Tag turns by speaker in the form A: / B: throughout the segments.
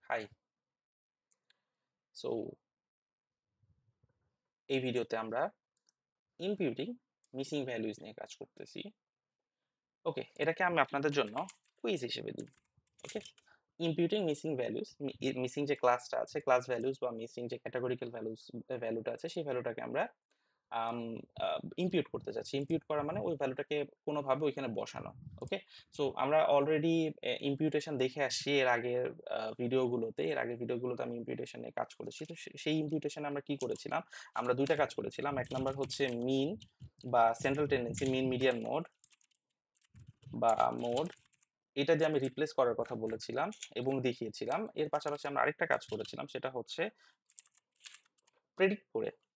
A: High. So এই ভিডিওতে আমরা ইম্পিউটিং মিসিং ভ্যালুজ নিয়ে কাজ করতেছি। ওকে, এটাকে আমি আপনাদের জন্য কুইজ হিসেবে দিই। ওকে, ইম্পিউটিং মিসিং ভ্যালুজ, মিসিং যে ক্লাসটা আছে, ক্লাস ভ্যালুজ বা মিসিং যে ক্যাটাগরিক্যাল ভ্যালুটা আছে, সেই ভ্যালুটাকে আমরা ইম্পিউট করতে চাচ্ছি। ইম্পিউট করা মানে ওই ভ্যালুটাকে কোনোভাবে ওইখানে বসানো। ওকে, সো আমরা অলরেডি ইম্পিউটেশন দেখে আসছি এর আগের ভিডিওগুলোতে। এর আগের ভিডিওগুলোতে আমি ইম্পিউটেশন নিয়ে কাজ করেছি। তো সেই ইম্পিউটেশনে আমরা কি করেছিলাম, আমরা দুইটা কাজ করেছিলাম। এক নাম্বার হচ্ছে মিন বা central tendency, mean median mode বা মোড, এটা দিয়ে আমি রিপ্লেস করার কথা বলেছিলাম এবং দেখিয়েছিলাম। এর পাশাপাশি আমরা আরেকটা কাজ করেছিলাম, সেটা হচ্ছে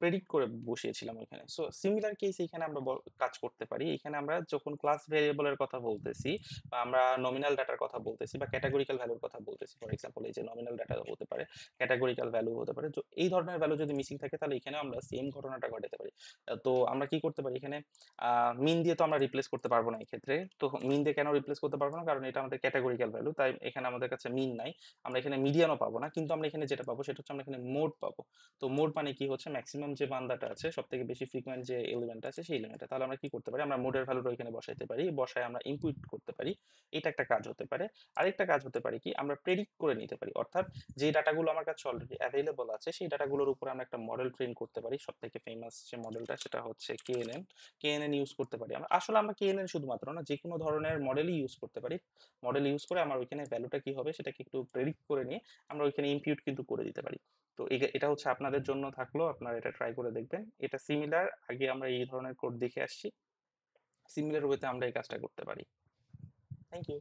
A: প্রেডিক্ট করে বসিয়েছিলাম ওইখানে। সো সিমিলার কেস এখানে আমরা কাজ করতে পারি। এখানে আমরা যখন ক্লাস ভেরিয়েবলের কথা বলতেছি বা আমরা নমিনাল ডাটার কথা বলতেছি বা ক্যাটাগরিক্যাল ভ্যালুর কথা বলতেছি, ফর এক্সাম্পল এই যে নমিনাল ডাটা হতে পারে, ক্যাটাগরিক্যাল ভ্যালু হতে পারে, তো এই ধরনের ভ্যালু যদি মিসিং থাকে তাহলে এখানে আমরা সেম ঘটনাটা ঘটাতে পারি। তো আমরা কি করতে পারি এখানে, মিন দিয়ে তো আমরা রিপ্লেস করতে পারবো না এই ক্ষেত্রে। তো মিন দিয়ে কেন রিপ্লেস করতে পারবো না, কারণ এটা আমাদের ক্যাটাগরিক্যাল ভ্যালু, তাই এখানে আমাদের কাছে মিন নাই। আমরা এখানে মিডিয়ানও পাবো না, কিন্তু আমরা এখানে যেটা পাবো সেটা হচ্ছে আমরা এখানে মোড পাবো। তো মোড মানে কি হচ্ছে, ম্যাক্সিমাম যে বান্দাটা আছে, সব থেকে বেশি ফ্রিকোয়েন্ট যে এলিমেন্ট আছে সেই এলিমেন্টটা। তাহলে আমরা কি করতে পারি, আমরা মোডের ভ্যালুটা ওইখানে বসাইতে পারি, বসায় আমরা ইনপুট করতে পারি। এটা একটা কাজ হতে পারে। আরেকটা কাজ হতে পারে কি, আমরা প্রেডিক্ট করে নিতে পারি, অর্থাৎ যে ডাটাগুলো আমার কাছে অলরেডি অ্যাভেলেবল আছে সেই ডাটাগুলোর উপরে আমরা একটা মডেল ট্রেন করতে পারি। সব থেকে ফেমাস যে মডেলটা সেটা হচ্ছে কেএনএন। কেএনএন ইউজ করতে পারি আমরা। আসলে আমরা কেএনএন শুধুমাত্র না, যে কোনো ধরনের মডেলই ইউজ করতে পারি। মডেল ইউজ করে আমার ওইখানে ভ্যালুটা কি হবে সেটাকে একটু প্রেডিক্ট করে নিয়ে আমরা ওইখানে ইম্পিউট কিন্তু করে দিতে পারি। তো এটা হচ্ছে আপনাদের জন্য থাকলো, আপনারা এটা ট্রাই করে দেখবেন। এটা সিমিলার, আগে আমরা এই ধরনের কোড দেখে আসছি। সিমিলার ওয়েতে আমরা এই কাজটা করতে পারি। Thank you.